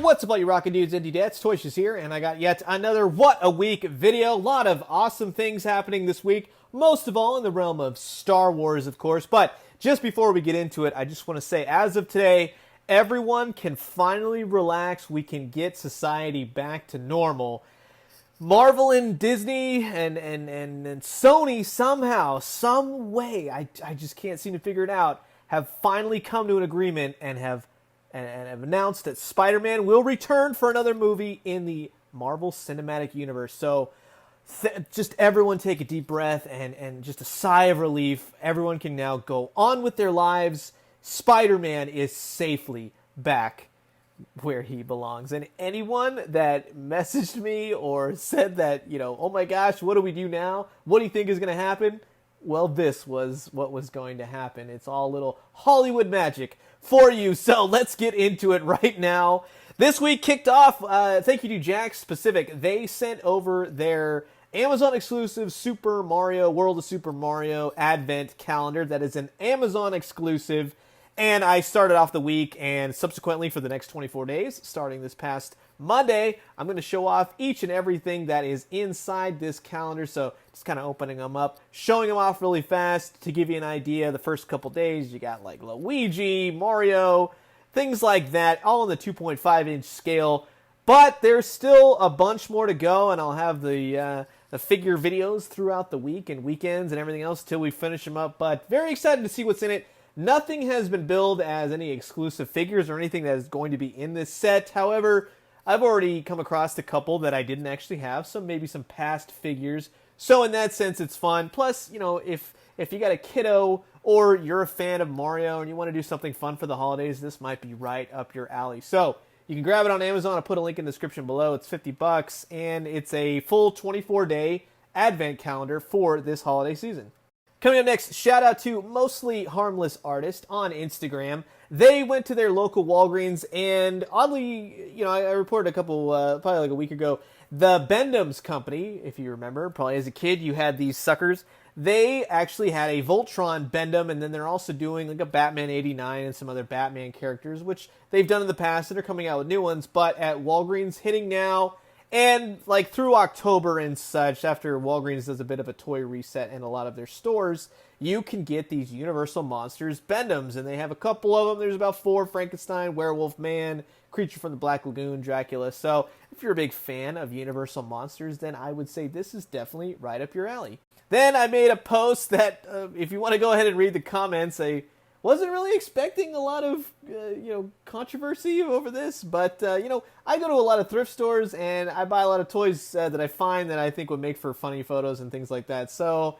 What's up all you rockin' dudes, indie dads, ToyShiz here, and I got yet another What a Week video. A lot of awesome things happening this week, most of all in the realm of Star Wars, of course. But just before we get into it, I just want to say, as of today, everyone can finally relax. We can get society back to normal. Marvel and Disney and Sony somehow, some way, I just can't seem to figure it out, have finally come to an agreement and have announced that Spider-Man will return for another movie in the Marvel Cinematic Universe. So just everyone take a deep breath and just a sigh of relief. Everyone can now go on with their lives. Spider-Man is safely back where he belongs. And anyone that messaged me or said that, oh my gosh, what do we do now? What do you think is going to happen? Well, this was what was going to happen. It's all little Hollywood magic for you. So let's get into it right now. This week kicked off, thank you to Jax Pacific. They sent over their Amazon exclusive Super Mario, World of Super Mario Advent calendar. That is an Amazon exclusive. And I started off the week, and subsequently for the next 24 days, starting this past Monday, I'm going to show off each and everything that is inside this calendar. So just kind of opening them up, showing them off really fast to give you an idea. The first couple days, you got like Luigi, Mario, things like that, all in the 2.5-inch scale. But there's still a bunch more to go, and I'll have the figure videos throughout the week and weekends and everything else till we finish them up. But very excited to see what's in it. Nothing has been billed as any exclusive figures or anything that is going to be in this set. However, I've already come across a couple that I didn't actually have, so maybe some past figures. So in that sense, it's fun. Plus, if you got a kiddo or you're a fan of Mario and you want to do something fun for the holidays, this might be right up your alley. So you can grab it on Amazon. I'll put a link in the description below. It's $50, and it's a full 24-day advent calendar for this holiday season. Coming up next, shout out to Mostly Harmless Artist on Instagram. They went to their local Walgreens, and oddly, I reported a couple, probably like a week ago, the Bendham's company, if you remember, probably as a kid, you had these suckers. They actually had a Voltron Bendham, and then they're also doing like a Batman 89 and some other Batman characters, which they've done in the past, and they're coming out with new ones, but at Walgreens hitting now. And like through October and such, after Walgreens does a bit of a toy reset in a lot of their stores, you can get these Universal Monsters Bendhams, and they have a couple of them. There's about 4: Frankenstein, Werewolf Man, Creature from the Black Lagoon, Dracula. So if you're a big fan of Universal Monsters, then I would say this is definitely right up your alley. Then I made a post that, if you want to go ahead and read the comments, I wasn't really expecting a lot of, controversy over this, but, I go to a lot of thrift stores, and I buy a lot of toys that I find that I think would make for funny photos and things like that. So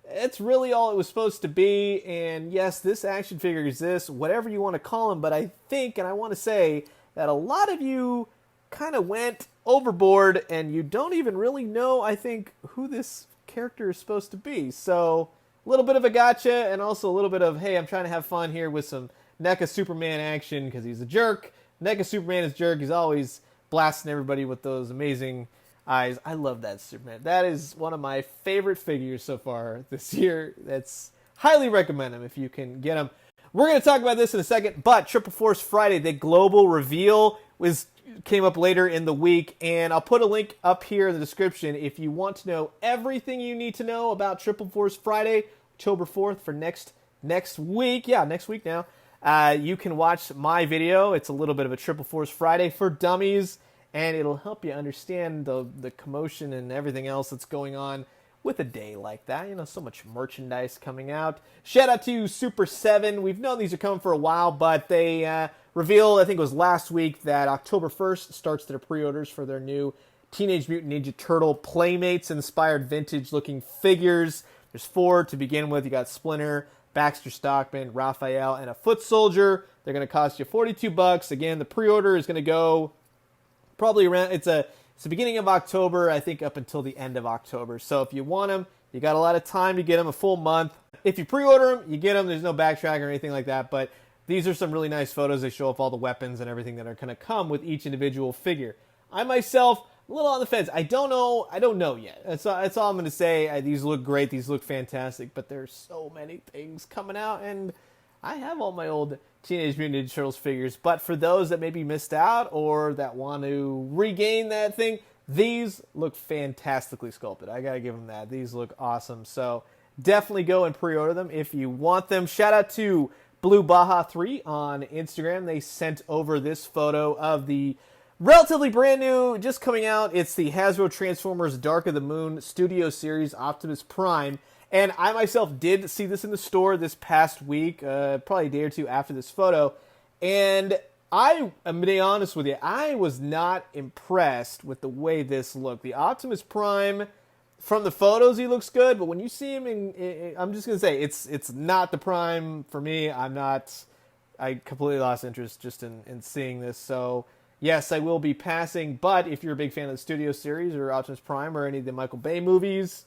it's really all it was supposed to be, and yes, this action figure exists, whatever you want to call him, but I think, and I want to say, that a lot of you kind of went overboard, and you don't even really know, I think, who this character is supposed to be. So a little bit of a gotcha, and also a little bit of, hey, I'm trying to have fun here with some Neca Superman action, because he's a jerk. Neca Superman is a jerk. He's always blasting everybody with those amazing eyes. I love that Superman. That is one of my favorite figures so far this year. That's highly recommend him if you can get him. We're going to talk about this in a second, but Triple Force Friday, the global reveal, came up later in the week, and I'll put a link up here in the description if you want to know everything you need to know about Triple Force Friday, October 4th for next week. Yeah, next week now. You can watch my video. It's a little bit of a Triple Force Friday for dummies, and it'll help you understand the commotion and everything else that's going on with a day like that. So much merchandise coming out. Shout out to Super 7. We've known these are coming for a while, but they revealed, I think it was last week, that October 1st starts their pre-orders for their new Teenage Mutant Ninja Turtle Playmates-inspired vintage-looking figures. There's 4 to begin with. You got Splinter, Baxter Stockman, Raphael, and a Foot Soldier. They're going to cost you $42. Again, the pre-order is going to go probably around, it's the beginning of October, I think up until the end of October. So if you want them, you got a lot of time to get them, a full month. If you pre-order them, you get them. There's no backtrack or anything like that, but these are some really nice photos. They show off all the weapons and everything that are going to come with each individual figure. I myself, a little on the fence. I don't know yet. That's all I'm going to say. These look great. These look fantastic, but there's so many things coming out, and I have all my old Teenage Mutant Ninja Turtles figures. But for those that maybe missed out or that want to regain that thing, these look fantastically sculpted. I gotta give them that. These look awesome. So definitely go and pre-order them if you want them. Shout out to Blue Baja 3 on Instagram. They sent over this photo of the relatively brand new, just coming out. It's the Hasbro Transformers Dark of the Moon Studio Series Optimus Prime. And I myself did see this in the store this past week, probably a day or two after this photo. And I'm going to be honest with you, I was not impressed with the way this looked. The Optimus Prime, from the photos, he looks good, but when you see him I'm just going to say, it's not the Prime for me. I completely lost interest just in seeing this. So, yes, I will be passing, but if you're a big fan of the Studio Series or Optimus Prime or any of the Michael Bay movies,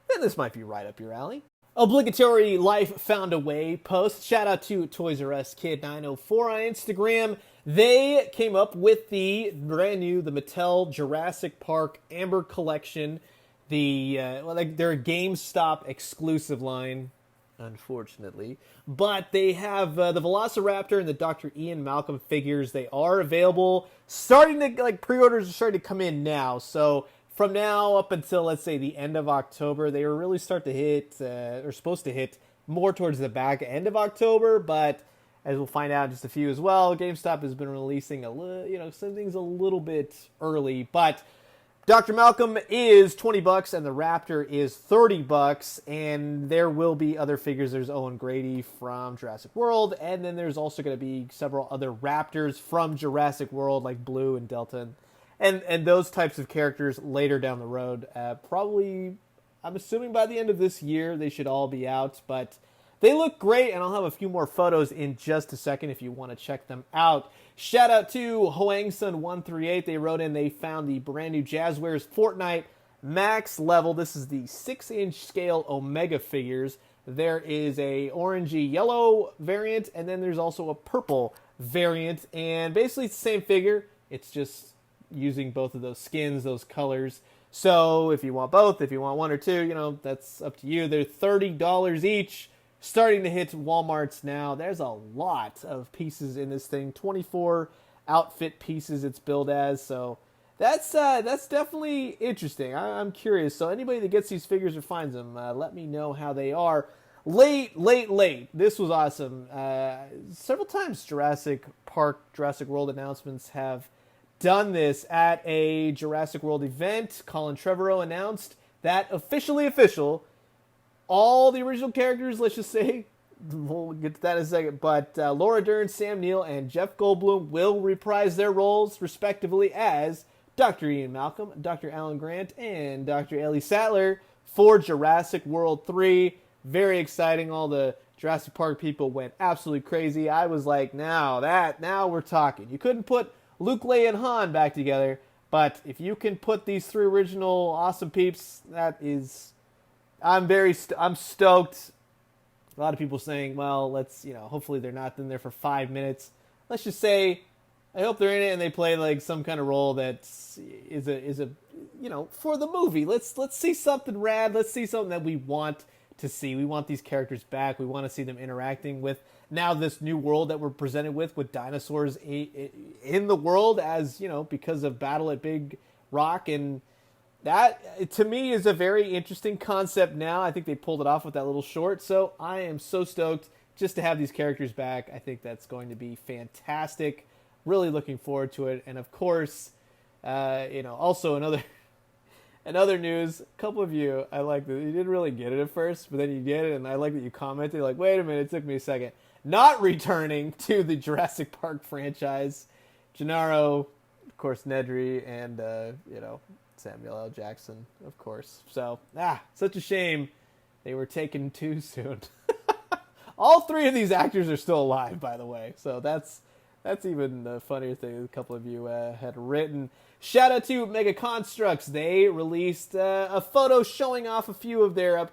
then this might be right up your alley. Obligatory Life Found a Way post. Shout out to Toys R Us Kid 904 on Instagram. They came up with the brand new, the Mattel Jurassic Park Amber Collection. They're a GameStop exclusive line, unfortunately. But they have the Velociraptor and the Dr. Ian Malcolm figures. They are available. Pre-orders are starting to come in now. So from now up until, let's say, the end of October, they will really start to hit, or supposed to hit, more towards the back end of October. But as we'll find out in just a few as well, GameStop has been releasing some things a little bit early. But Dr. Malcolm is $20 and the Raptor is $30, and there will be other figures. There's Owen Grady from Jurassic World, and then there's also going to be several other Raptors from Jurassic World, like Blue and Delta, and those types of characters later down the road. Probably, I'm assuming by the end of this year, they should all be out, but they look great, and I'll have a few more photos in just a second if you want to check them out. Shout out to Hoangsun138. They wrote in they found the brand new Jazzwares Fortnite Max level. This is the 6-inch scale Omega figures. There is a orangey yellow variant, and then there's also a purple variant. And basically it's the same figure. It's just using both of those skins, those colors. So if you want both, if you want one or two, that's up to you. They're $30 each. Starting to hit Walmarts now. There's a lot of pieces in this thing. 24 outfit pieces it's billed as. So that's definitely interesting. I'm curious. So anybody that gets these figures or finds them, let me know how they are. Late. This was awesome. Several times Jurassic Park, Jurassic World announcements have done this at a Jurassic World event. Colin Trevorrow announced that official. All the original characters, let's just say, we'll get to that in a second, but Laura Dern, Sam Neill, and Jeff Goldblum will reprise their roles, respectively, as Dr. Ian Malcolm, Dr. Alan Grant, and Dr. Ellie Sattler for Jurassic World 3. Very exciting. All the Jurassic Park people went absolutely crazy. I was like, now we're talking. You couldn't put Luke, Leia, and Han back together, but if you can put these three original awesome peeps, that is... I'm stoked. A lot of people saying, well, let's, hopefully they're not in there for 5 minutes. Let's just say, I hope they're in it and they play like some kind of role that is a for the movie. Let's see something rad. Let's see something that we want to see. We want these characters back. We want to see them interacting with now this new world that we're presented with dinosaurs in the world as, because of Battle at Big Rock. And that, to me, is a very interesting concept now. I think they pulled it off with that little short. So I am so stoked just to have these characters back. I think that's going to be fantastic. Really looking forward to it. And, of course, also another news. A couple of you, I like that. You didn't really get it at first, but then you get it. And I like that you commented, like, wait a minute, it took me a second. Not returning to the Jurassic Park franchise. Gennaro, of course, Nedry, and, Samuel L. Jackson, of course. So, such a shame they were taken too soon. All three of these actors are still alive, by the way. So that's even the funnier thing a couple of you had written. Shout out to Mega Constructs. They released a photo showing off a few of their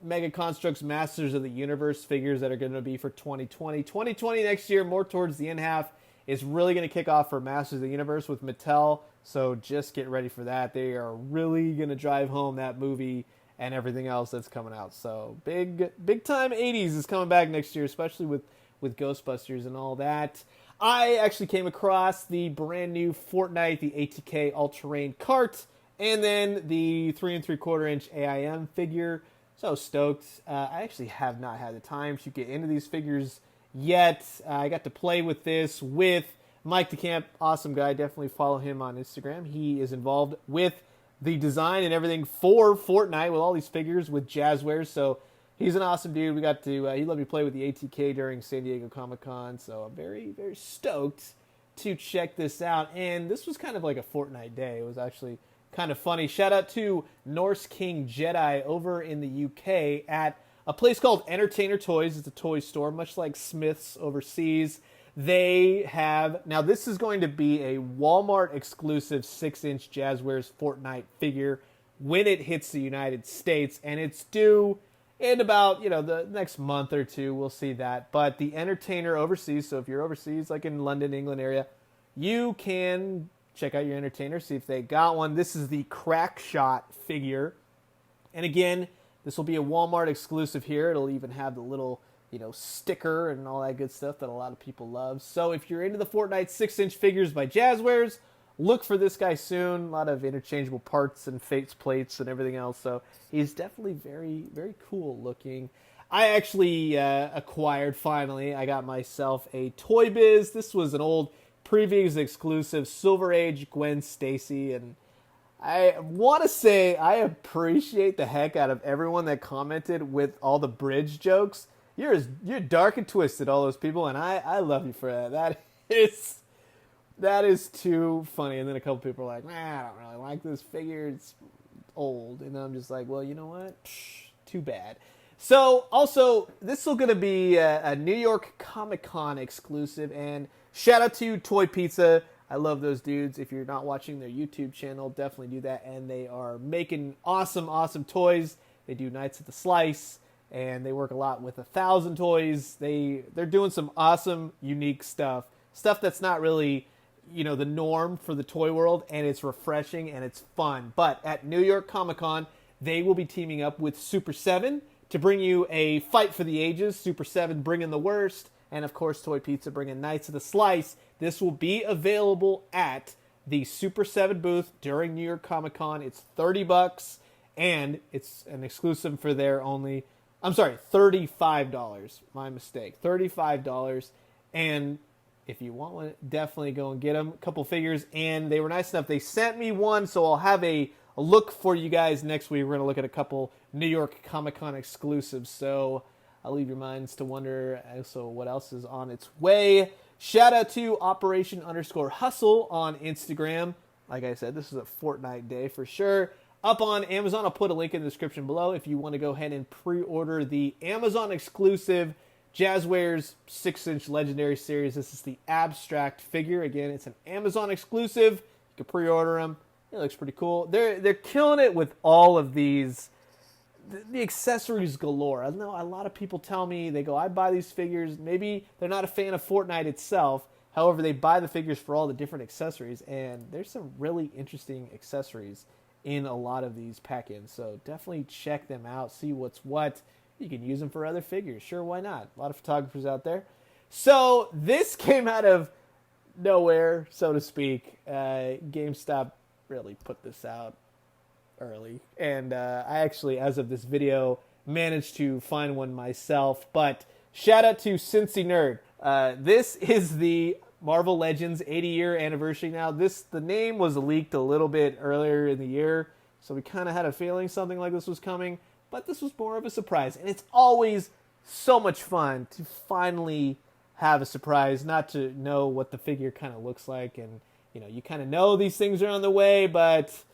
Mega Constructs Masters of the Universe figures that are going to be for 2020. 2020 next year, more towards the end half, is really going to kick off for Masters of the Universe with Mattel. So just get ready for that. They are really going to drive home that movie and everything else that's coming out. So big time 80s is coming back next year, especially with with Ghostbusters and all that. I actually came across the brand new Fortnite, the ATK all-terrain cart, and then the 3 3/4 inch AIM figure. So stoked. I actually have not had the time to get into these figures yet. I got to play with this with Mike DeCamp, awesome guy. Definitely follow him on Instagram. He is involved with the design and everything for Fortnite with all these figures with Jazzwares. So he's an awesome dude. We got to he let me play with the ATK during San Diego Comic-Con. So I'm very, very stoked to check this out. And this was kind of like a Fortnite day. It was actually kind of funny. Shout out to Norse King Jedi over in the UK at a place called Entertainer Toys. It's a toy store, much like Smith's overseas. They have, now this is going to be a Walmart exclusive 6-inch Jazzwares Fortnite figure when it hits the United States, and it's due in about, the next month or two. We'll see that. But the Entertainer overseas, so if you're overseas, like in London, England area, you can check out your Entertainer, see if they got one. This is the Crack Shot figure. And again, this will be a Walmart exclusive here. It'll even have the little, sticker and all that good stuff that a lot of people love. So if you're into the Fortnite 6-inch figures by Jazzwares, look for this guy soon. A lot of interchangeable parts and face plates and everything else. So he's definitely very, very cool looking. I actually acquired, finally, I got myself a Toybiz. This was an old Previews exclusive Silver Age Gwen Stacy, and I want to say I appreciate the heck out of everyone that commented with all the bridge jokes. You're dark and twisted, all those people, and I love you for that. That is too funny. And then a couple people are like, I don't really like this figure. It's old. And I'm just like, well, you know what? Too bad. So, also, this is going to be a New York Comic-Con exclusive, and shout out to Toy Pizza. I love those dudes. If you're not watching their YouTube channel, definitely do that. And they are making awesome, awesome toys. They do Nights at the Slice, and they work a lot with 1,000 toys. They're doing some awesome, unique stuff. Stuff that's not really, the norm for the toy world, and it's refreshing and it's fun. But at New York Comic-Con, they will be teaming up with Super 7 to bring you a fight for the ages. Super 7 bringing the worst. And, of course, Toy Pizza bringing Nights of the Slice. This will be available at the Super 7 booth during New York Comic Con. It's $30, and it's an exclusive for there only. I'm sorry, $35. My mistake. $35. And if you want one, definitely go and get them. A couple figures, and they were nice enough. They sent me one, so I'll have a look for you guys next week. We're going to look at a couple New York Comic Con exclusives, so I'll leave your minds to wonder also what else is on its way. Shout out to Operation_Hustle on Instagram. Like I said, this is a Fortnite day for sure. Up on Amazon, I'll put a link in the description below if you want to go ahead and pre-order the Amazon exclusive Jazzwares 6-inch Legendary Series. This is the Abstract figure. Again, it's an Amazon exclusive. You can pre-order them. It looks pretty cool. They're killing it with all of these. The accessories galore. I know a lot of people tell me, they go, I buy these figures. Maybe they're not a fan of Fortnite itself. However, they buy the figures for all the different accessories. And there's some really interesting accessories in a lot of these pack-ins. So definitely check them out. See what's what. You can use them for other figures. Sure, why not? A lot of photographers out there. So this came out of nowhere, so to speak. GameStop really put this out early, and I actually, as of this video, managed to find one myself. But shout out to Cincy Nerd. This is the Marvel Legends 80-year anniversary now. The name was leaked a little bit earlier in the year, so we kind of had a feeling something like this was coming, but this was more of a surprise. And it's always so much fun to finally have a surprise, not to know what the figure kind of looks like, and you kind of know these things are on the way, but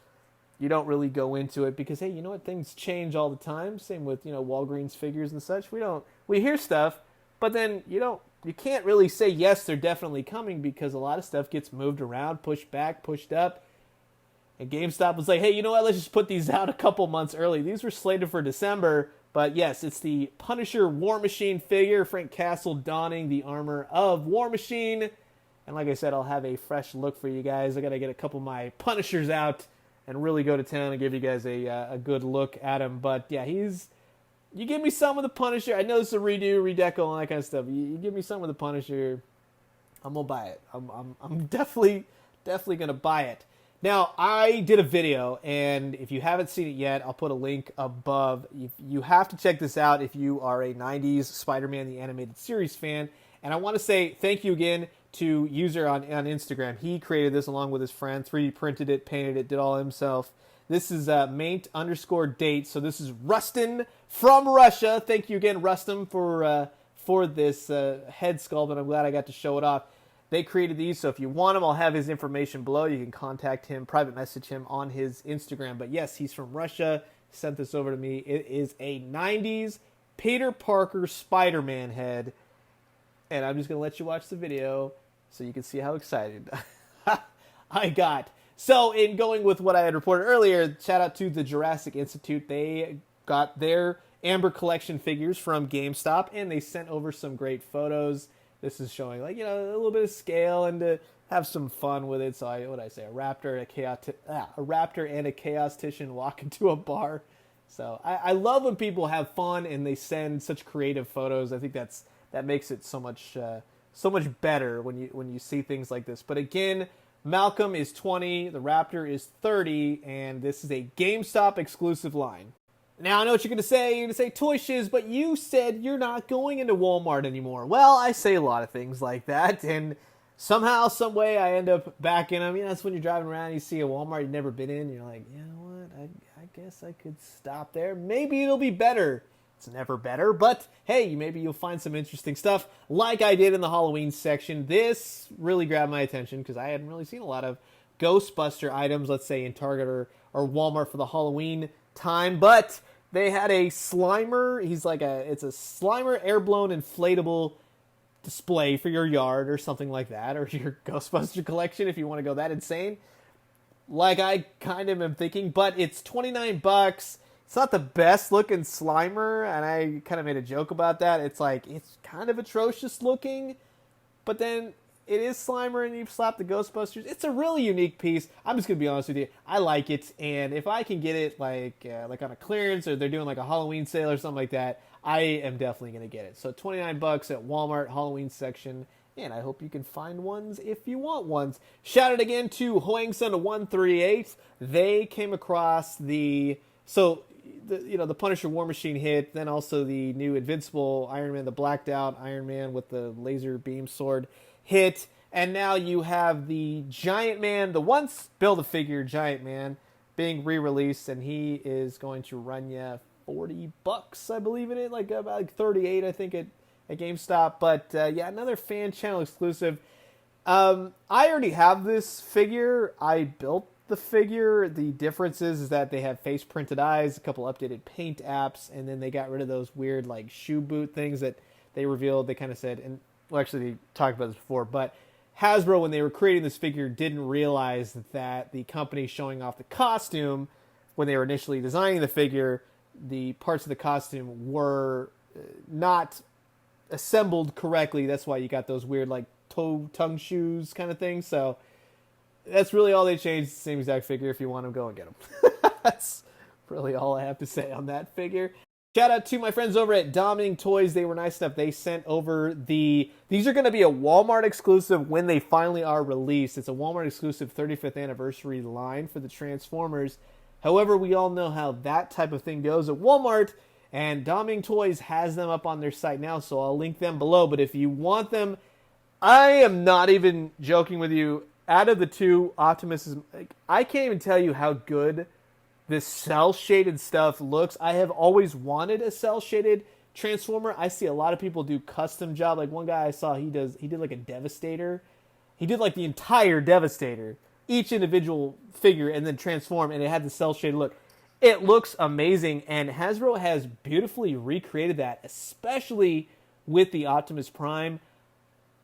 you don't really go into it because, hey, you know what? Things change all the time. Same with, Walgreens figures and such. We hear stuff, but then you can't really say, yes, they're definitely coming, because a lot of stuff gets moved around, pushed back, pushed up. And GameStop was like, hey, you know what? Let's just put these out a couple months early. These were slated for December, but yes, it's the Punisher War Machine figure. Frank Castle donning the armor of War Machine. And like I said, I'll have a fresh look for you guys. I got to get a couple of my Punishers out and really go to town and give you guys a good look at him. But yeah, he's You give me some of the Punisher. I know it's a redo, redeco, all that kind of stuff. You give me some of the Punisher, I'm gonna buy it. I'm definitely gonna buy it. Now, I did a video, and if you haven't seen it yet, I'll put a link above. You have to check this out if you are a 90s Spider-Man the Animated Series fan. And I want to say thank you again to user on Instagram. He created this along with his friend, 3D printed it, painted it, did all himself. This is maint_date. So this is Rustin from Russia. Thank you again, Rustin, for this head sculpt, and I'm glad I got to show it off. They created these, so if you want them, I'll have his information below. You can contact him, private message him on his Instagram. But yes, he's from Russia. Sent this over to me. It is a 90s Peter Parker Spider-Man head. And I'm just going to let you watch the video so you can see how excited I got. So in going with what I had reported earlier, shout out to the Jurassic Institute. They got their Amber Collection figures from GameStop, and they sent over some great photos. This is showing, like, a little bit of scale and to have some fun with it. So a raptor and a chaotician walk into a bar. So I love when people have fun and they send such creative photos. I think that makes it so much better when you see things like this. But again, Malcolm is 20, the Raptor is 30, and this is a GameStop exclusive line. Now, I know what you're going to say. You're going to say, ToyShiz, but you said you're not going into Walmart anymore. Well, I say a lot of things like that, and somehow, some way, I end up back in them. That's when you're driving around, you see a Walmart you've never been in, and you're like, you know what, I guess I could stop there. Maybe it'll be better. It's never better, but hey, maybe you'll find some interesting stuff, like I did in the Halloween section. This really grabbed my attention, because I hadn't really seen a lot of Ghostbuster items, let's say, in Target or Walmart for the Halloween time, but they had a Slimer. It's a Slimer air-blown inflatable display for your yard or something like that, or your Ghostbuster collection if you want to go that insane. Like I kind of am thinking, but it's $29. It's not the best looking Slimer, and I kind of made a joke about that. It's kind of atrocious looking, but then it is Slimer, and you've slapped the Ghostbusters. It's a really unique piece. I'm just going to be honest with you. I like it, and if I can get it like on a clearance, or they're doing like a Halloween sale or something like that, I am definitely going to get it. So $29 at Walmart Halloween section, and I hope you can find ones if you want ones. Shout out again to Hoangsun138. They came across the Punisher War Machine hit, then also the new Invincible Iron Man, the blacked out Iron Man with the laser beam sword hit, and now you have the Giant Man, the once Build-A-Figure Giant Man, being re-released, and he is going to run you $40, I believe in it, about 38, I think, at GameStop. But another fan channel exclusive. I already have this figure. I built the figure. The difference is that they have face printed eyes, a couple updated paint apps, and then they got rid of those weird shoe boot things that they revealed. They kind of said, and well, actually, they talked about this before, but Hasbro, when they were creating this figure, didn't realize that the company showing off the costume, when they were initially designing the figure, the parts of the costume were not assembled correctly. That's why you got those weird, tongue shoes kind of thing. So that's really all they changed. It's the same exact figure. If you want them, go and get them. That's really all I have to say on that figure. Shout out to my friends over at Doming Toys. They were nice enough. They sent over these are going to be a Walmart exclusive when they finally are released. It's a Walmart exclusive 35th anniversary line for the Transformers. However, we all know how that type of thing goes at Walmart, and Doming Toys has them up on their site now, so I'll link them below. But if you want them, I am not even joking with you. Out of the two, Optimus is... I can't even tell you how good this cel-shaded stuff looks. I have always wanted a cel-shaded Transformer. I see a lot of people do custom job. Like one guy I saw, he did like a Devastator. He did like the entire Devastator, each individual figure, and then transform, and it had the cel-shaded look. It looks amazing, and Hasbro has beautifully recreated that, especially with the Optimus Prime.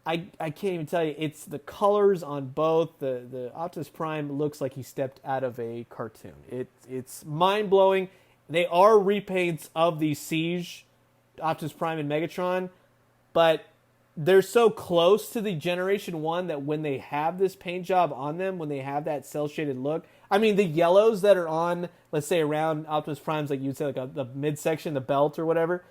I can't even tell you. It's the colors on both. The Optimus Prime looks like he stepped out of a cartoon. It's mind-blowing. They are repaints of the Siege, Optimus Prime and Megatron, but they're so close to the Generation 1 that when they have this paint job on them, when they have that cel-shaded look, I mean, the yellows that are on, let's say, around Optimus Prime's, like you'd say, like the midsection, the belt or whatever,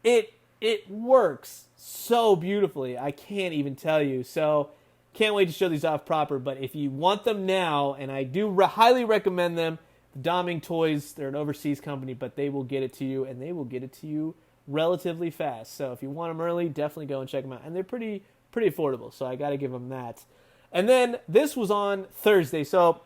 it works so beautifully. I can't even tell you. So, can't wait to show these off proper. But if you want them now, and I do highly recommend them, Doming Toys, they're an overseas company, but they will get it to you, and they will get it to you relatively fast. So if you want them early, definitely go and check them out. And they're pretty affordable, so I got to give them that. And then this was on Thursday, so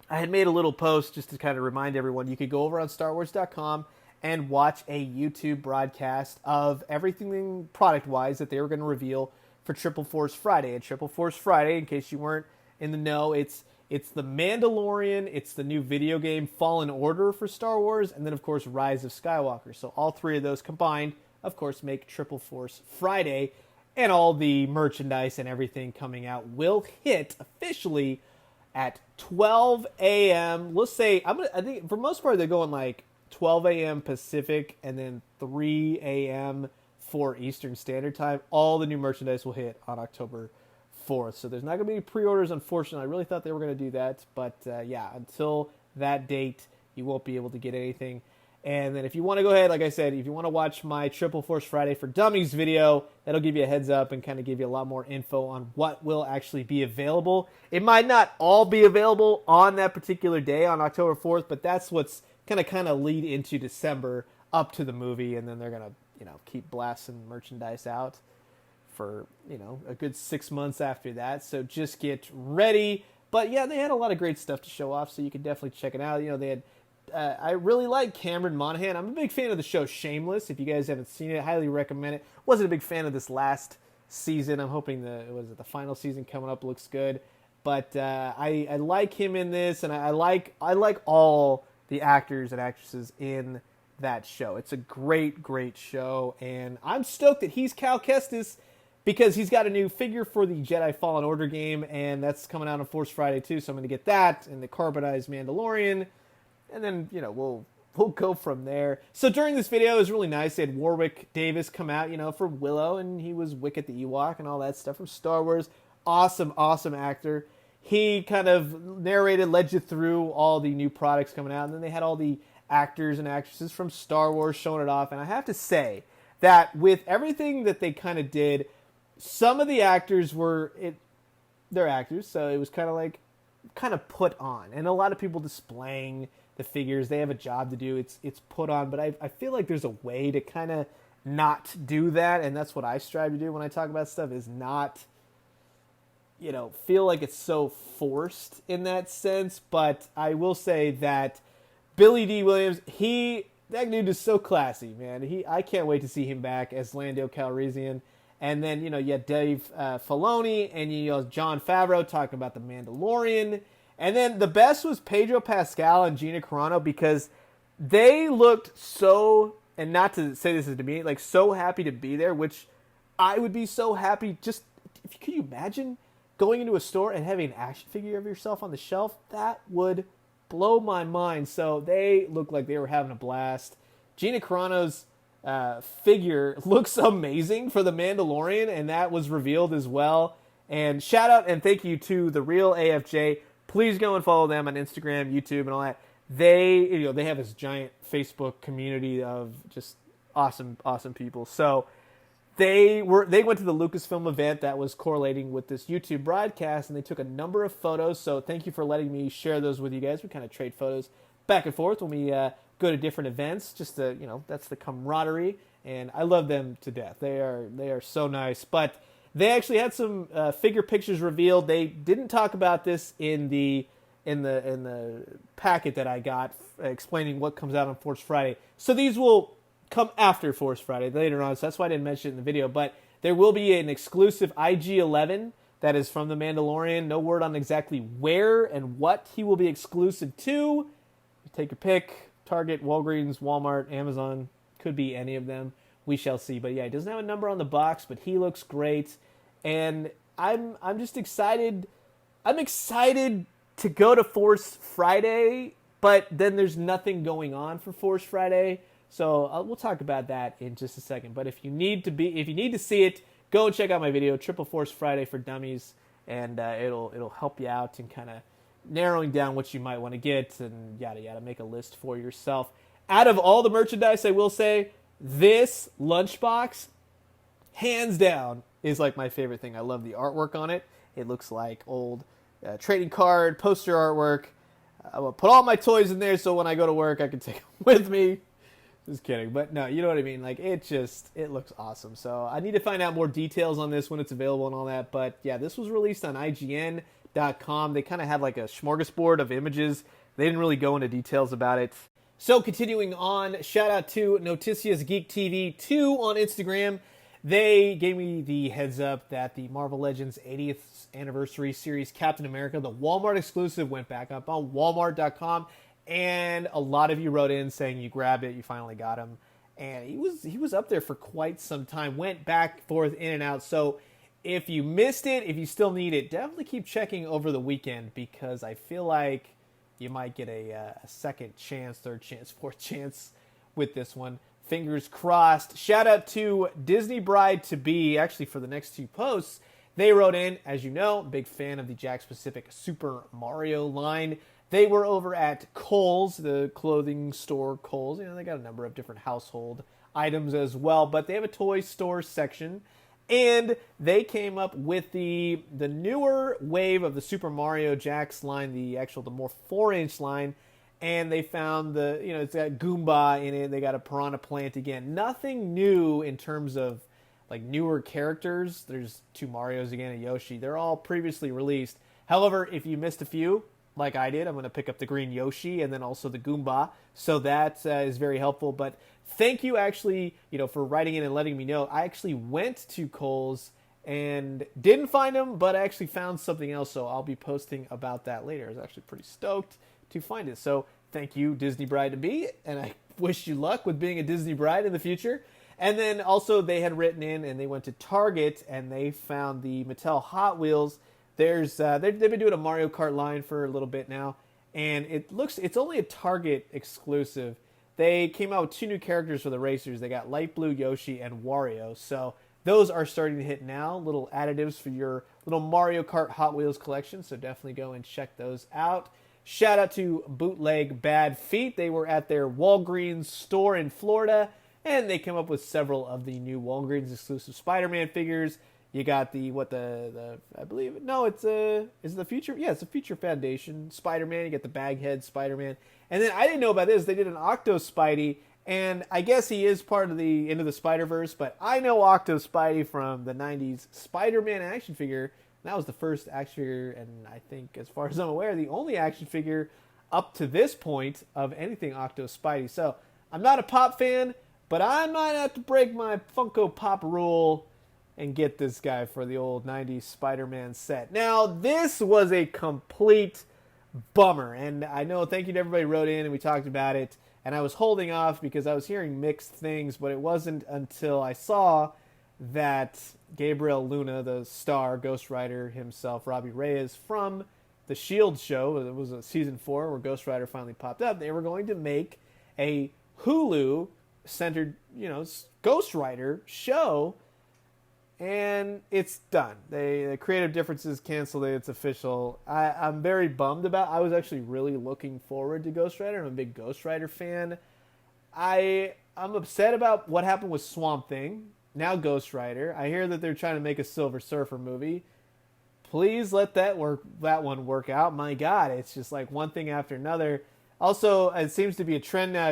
I had made a little post just to kind of remind everyone. You could go over on StarWars.com and watch a YouTube broadcast of everything product-wise that they were going to reveal for Triple Force Friday. And Triple Force Friday, in case you weren't in the know, it's the Mandalorian, it's the new video game Fallen Order for Star Wars, and then, of course, Rise of Skywalker. So all three of those combined, of course, make Triple Force Friday, and all the merchandise and everything coming out will hit officially at 12 a.m. Let's say, I think for most part they're going like 12 a.m. Pacific and then 3 a.m. for Eastern Standard Time. All the new merchandise will hit on October 4th. So there's not going to be any pre-orders, unfortunately. I really thought they were going to do that. But yeah, until that date, you won't be able to get anything. And then if you want to go ahead, like I said, if you want to watch my Triple Force Friday for Dummies video, that'll give you a heads up and kind of give you a lot more info on what will actually be available. It might not all be available on that particular day on October 4th, but that's what's going to kind of lead into December up to the movie. And then they're going to, keep blasting merchandise out for, a good 6 months after that. So just get ready. But yeah, they had a lot of great stuff to show off, so you can definitely check it out. They had, I really like Cameron Monaghan. I'm a big fan of the show Shameless. If you guys haven't seen it, I highly recommend it. Wasn't a big fan of this last season. I'm hoping the final season coming up looks good. But I like him in this, and I like all the actors and actresses in that show. It's a great show, and I'm stoked that he's Cal Kestis, because he's got a new figure for the Jedi Fallen Order game, and that's coming out on Force Friday too, so I'm going to get that, and the carbonized Mandalorian, and then, we'll go from there. So during this video, it was really nice. They had Warwick Davis come out, for Willow, and he was Wicket the Ewok and all that stuff from Star Wars. Awesome actor. He kind of narrated, led you through all the new products coming out, and then they had all the actors and actresses from Star Wars showing it off, and I have to say that with everything that they kind of did, some of the actors they're actors, so it was kind of put on, and a lot of people displaying the figures, they have a job to do. It's put on, but I feel like there's a way to kind of not do that, and that's what I strive to do when I talk about stuff, is not, feel like it's so forced in that sense. But I will say that Billy D. Williams, that dude is so classy, man. I can't wait to see him back as Lando Calrissian. And then, you had Dave Filoni and, Jon Favreau talking about The Mandalorian. And then the best was Pedro Pascal and Gina Carano, because they looked so, and not to say this is to me, like so happy to be there, which I would be so happy. Just, could you imagine going into a store and having an action figure of yourself on the shelf? That would blow my mind. So they looked like they were having a blast. Gina Carano's figure looks amazing for The Mandalorian, and that was revealed as well. And shout out and thank you to The Real AFJ. Please go and follow them on Instagram, YouTube, and all that. They have this giant Facebook community of just awesome people. So they went to the Lucasfilm event that was correlating with this YouTube broadcast, and they took a number of photos. So thank you for letting me share those with you guys. We kind of trade photos back and forth when we go to different events. Just to, that's the camaraderie, and I love them to death. They are so nice. But they actually had some figure pictures revealed. They didn't talk about this in the packet that I got explaining what comes out on Force Friday. So these will come after Force Friday later on, so that's why I didn't mention it in the video. But there will be an exclusive IG-11 that is from The Mandalorian. No word on exactly where and what he will be exclusive to. Take your pick. Target, Walgreens, Walmart, Amazon. Could be any of them. We shall see. But yeah, he doesn't have a number on the box, but he looks great. And I'm just excited. I'm excited to go to Force Friday, but then there's nothing going on for Force Friday. So we'll talk about that in just a second. But if you need to see it, go and check out my video, Triple Force Friday for Dummies, and it'll help you out in kind of narrowing down what you might want to get and yada yada. Make a list for yourself. Out of all the merchandise, I will say this lunchbox, hands down, is like my favorite thing. I love the artwork on it. It looks like old trading card, poster artwork. I will put all my toys in there so when I go to work, I can take them with me. Just kidding. But no, you know what I mean? Like, it looks awesome. So I need to find out more details on this when it's available and all that. But yeah, this was released on IGN.com. They kind of had like a smorgasbord of images. They didn't really go into details about it. So continuing on, shout out to Noticias Geek TV 2 on Instagram. They gave me the heads up that the Marvel Legends 80th anniversary series Captain America, the Walmart exclusive, went back up on Walmart.com, and a lot of you wrote in saying you grabbed it, you finally got him, and he was up there for quite some time, went back, forth, in and out. So if you missed it, if you still need it, definitely keep checking over the weekend, because I feel like you might get a second chance, third chance, fourth chance with this one. Fingers crossed. Shout out to Disney Bride-to-be, actually, for the next two posts. They wrote in, as you know, big fan of the Jakks Pacific Super Mario line. They were over at Kohl's, the clothing store Kohl's. You know, they got a number of different household items as well, but they have a toy store section. And they came up with the newer wave of the Super Mario Jakks line, the more 4-inch line. And they found it's got Goomba in it. They got a Piranha Plant again. Nothing new in terms of like newer characters. There's 2 Marios again, a Yoshi. They're all previously released. However, if you missed a few, like I did, I'm going to pick up the green Yoshi and then also the Goomba. So that is very helpful. But thank you actually, for writing in and letting me know. I actually went to Kohl's and didn't find them, but I actually found something else. So I'll be posting about that later. I was actually pretty stoked to find it. So thank you, Disney Bride-to-be, and I wish you luck with being a Disney bride in the future. And then also they had written in and they went to Target and they found the Mattel Hot Wheels. They've been doing a Mario Kart line for a little bit now, and it's only a Target exclusive. They came out with 2 new characters for the racers. They got Light Blue Yoshi and Wario. So those are starting to hit now, little additives for your little Mario Kart Hot Wheels collection. So definitely go and check those out. Shout out to Bootleg Bad Feet. They were at their Walgreens store in Florida, and they came up with several of the new Walgreens exclusive Spider-Man figures. You got I believe, no, is it the Future? Yeah, it's the Future Foundation Spider-Man. You got the Baghead Spider-Man. And then I didn't know about this. They did an Octo Spidey, and I guess he is part of the Into the Spider-Verse, but I know Octo Spidey from the 90s Spider-Man action figure. That was the first action figure, and I think, as far as I'm aware, the only action figure up to this point of anything Octo Spidey. So, I'm not a Pop fan, but I might have to break my Funko Pop rule and get this guy for the old 90s Spider-Man set. Now, this was a complete bummer, and I know, thank you to everybody who wrote in, and we talked about it, and I was holding off because I was hearing mixed things, but it wasn't until I saw that Gabriel Luna, the star, Ghost Rider himself, Robbie Reyes, from the S.H.I.E.L.D. show, it was a season 4 where Ghost Rider finally popped up, they were going to make a Hulu-centered, Ghost Rider show, and it's done. The creative differences canceled it, it's official. I'm very bummed about it. I was actually really looking forward to Ghost Rider. I'm a big Ghost Rider fan. I'm upset about what happened with Swamp Thing. Now Ghost Rider. I hear that they're trying to make a Silver Surfer movie. Please let that one work out. My God, it's just like one thing after another. Also, it seems to be a trend now.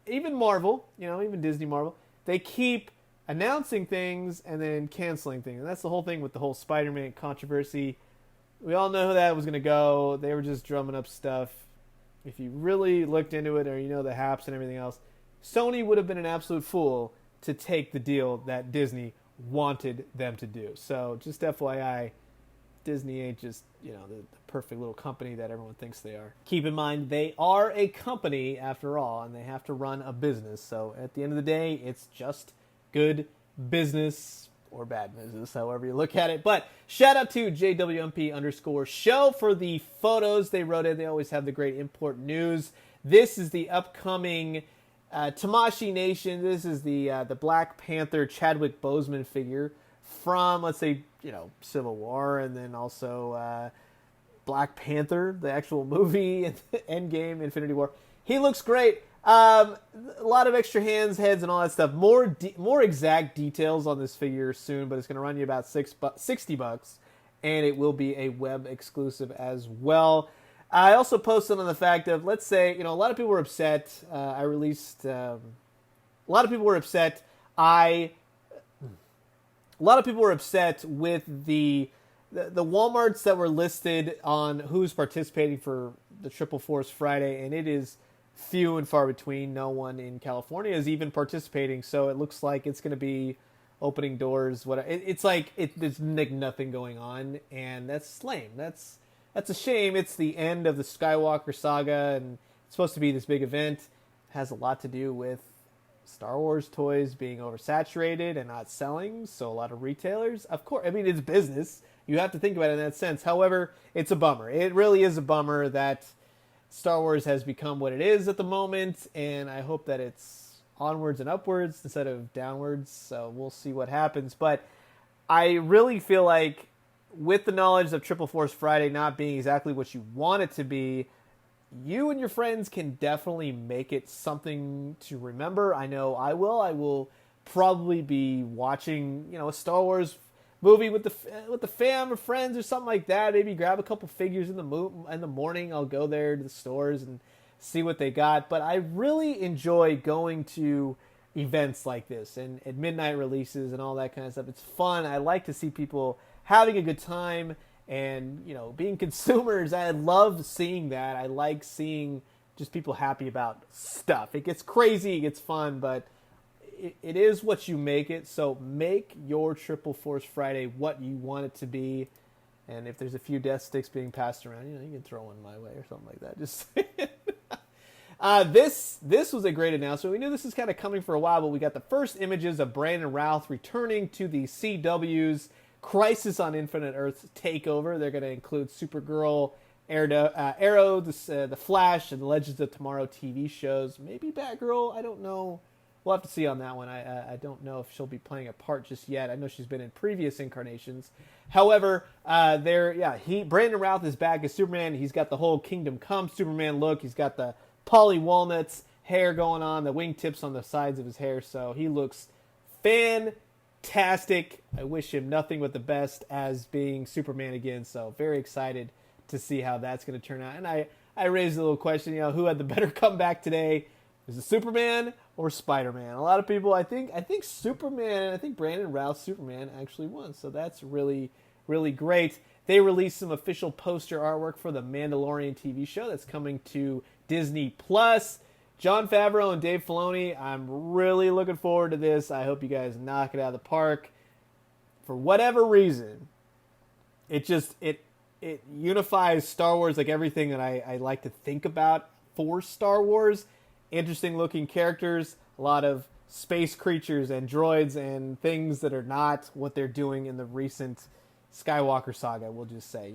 Even Marvel, even Disney Marvel, they keep announcing things and then canceling things. And that's the whole thing with the whole Spider-Man controversy. We all know how that was going to go. They were just drumming up stuff. If you really looked into it, or the haps and everything else, Sony would have been an absolute fool to take the deal that Disney wanted them to do. So just FYI, Disney ain't just, the perfect little company that everyone thinks they are. Keep in mind, they are a company after all, and they have to run a business. So at the end of the day, it's just good business or bad business, however you look at it. But shout out to JWMP_show for the photos they wrote in. They always have the great import news. This is the upcoming Tamashii Nation. This is the Black Panther Chadwick Boseman figure from, let's say, Civil War, and then also Black Panther, the actual movie, and Endgame, Infinity War. He looks great. A lot of extra hands, heads, and all that stuff. More exact details on this figure soon, but it's going to run you about $60, and it will be a web exclusive as well. I also posted on the fact of, let's say, a lot of people were upset. A lot of people were upset. A lot of people were upset with the Walmarts that were listed on who's participating for the Triple Force Friday, and it is few and far between. No one in California is even participating, so it looks like it's going to be opening doors. It's like there's nothing going on, and that's lame. That's a shame. It's the end of the Skywalker saga, and it's supposed to be this big event. It has a lot to do with Star Wars toys being oversaturated and not selling, so a lot of retailers, of course, it's business. You have to think about it in that sense. However, it's a bummer. It really is a bummer that Star Wars has become what it is at the moment, and I hope that it's onwards and upwards instead of downwards, so we'll see what happens. But I really feel like with the knowledge of Triple Force Friday not being exactly what you want it to be, you and your friends can definitely make it something to remember. I know I will. I will probably be watching, a Star Wars movie with the fam or friends or something like that. Maybe grab a couple figures in the morning. I'll go there to the stores and see what they got. But I really enjoy going to events like this and at midnight releases and all that kind of stuff. It's fun. I like to see people having a good time and, being consumers. I love seeing that. I like seeing just people happy about stuff. It gets crazy, it gets fun, but it is what you make it. So make your Triple Force Friday what you want it to be. And if there's a few death sticks being passed around, you can throw one my way or something like that. Just this was a great announcement. We knew this was kind of coming for a while, but we got the first images of Brandon Routh returning to the CW's Crisis on Infinite Earths takeover. They're going to include Supergirl, Arrow, the Flash, and the Legends of Tomorrow TV shows. Maybe Batgirl. I don't know. We'll have to see on that one. I don't know if she'll be playing a part just yet. I know she's been in previous incarnations. However, Brandon Routh is back as Superman. He's got the whole Kingdom Come Superman look. He's got the Polly Walnuts hair going on, the wingtips on the sides of his hair. So he looks fantastic. I wish him nothing but the best as being Superman again. So very excited to see how that's going to turn out. And I raised a little question, who had the better comeback today? Is it Superman or Spider-Man? A lot of people, I think Superman, I think Brandon Routh's Superman actually won. So that's really, really great. They released some official poster artwork for the Mandalorian TV show that's coming to Disney Plus. Jon Favreau and Dave Filoni, I'm really looking forward to this. I hope you guys knock it out of the park. For whatever reason, it unifies Star Wars like everything that I like to think about for Star Wars. Interesting looking characters, a lot of space creatures and droids and things that are not what they're doing in the recent Skywalker saga, we'll just say.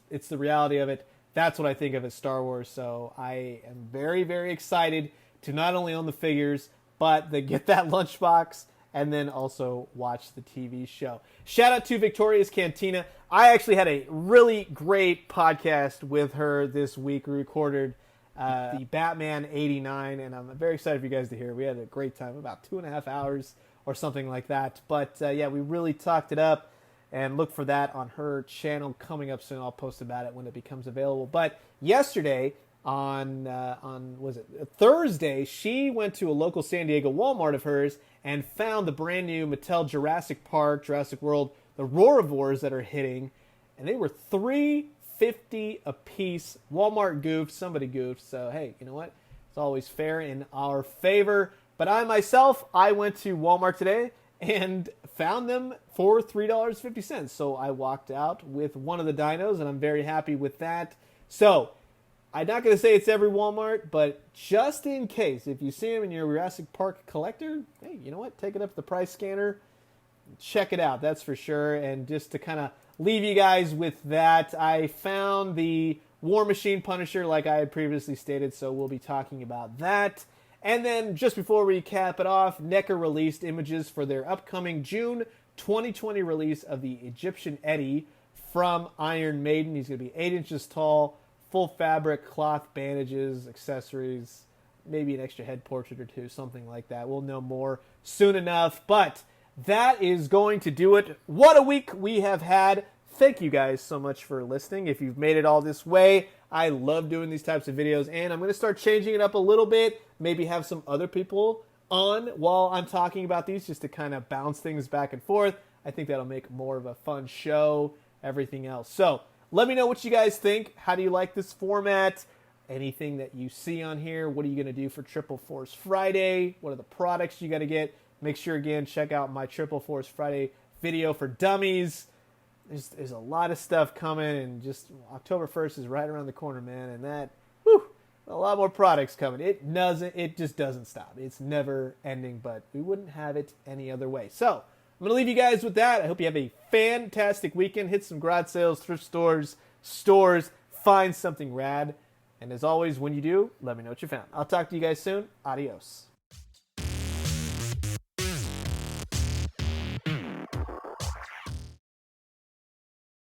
It's the reality of it. That's what I think of as Star Wars. So I am very, very excited to not only own the figures, but to get that lunchbox and then also watch the TV show. Shout out to Victoria's Cantina. I actually had a really great podcast with her this week. We recorded the Batman 89, and I'm very excited for you guys to hear. We had a great time, about 2.5 hours or something like that. But we really talked it up, and look for that on her channel coming up soon. I'll post about it when it becomes available. But yesterday, on Thursday, she went to a local San Diego Walmart of hers and found the brand new Mattel Jurassic Park, Jurassic World, the Roarivores that are hitting, and they were $3.50 a piece. Walmart goofed, somebody goofed, so hey, you know what? It's always fair in our favor. But I went to Walmart today and found them for $3.50. So I walked out with one of the dinos, and I'm very happy with that. So I'm not going to say it's every Walmart, but just in case, if you see them and you're a Jurassic Park collector, hey, you know what? Take it up to the price scanner. Check it out, that's for sure. And just to kind of leave you guys with that, I found the War Machine Punisher like I had previously stated, so we'll be talking about that. And then just before we cap it off, Neca released images for their upcoming June 2020 release of the Egyptian Eddie from Iron Maiden. He's going to be 8 inches tall, full fabric, cloth bandages, accessories, maybe an extra head portrait or two, something like that. We'll know more soon enough, but that is going to do it. What a week we have had. Thank you guys so much for listening. If you've made it all this way, I love doing these types of videos, and I'm going to start changing it up a little bit, maybe have some other people on while I'm talking about these just to kind of bounce things back and forth. I think that'll make more of a fun show, everything else. So let me know what you guys think. How do you like this format? Anything that you see on here? What are you going to do for Triple Force Friday? What are the products you got to get? Make sure, again, check out my Triple Force Friday video for dummies. There's a lot of stuff coming, and just October 1st is right around the corner, man, and that, whew, a lot more products coming. It just doesn't stop. It's never ending, but we wouldn't have it any other way. So I'm going to leave you guys with that. I hope you have a fantastic weekend. Hit some garage sales, thrift stores, find something rad. And as always, when you do, let me know what you found. I'll talk to you guys soon. Adios.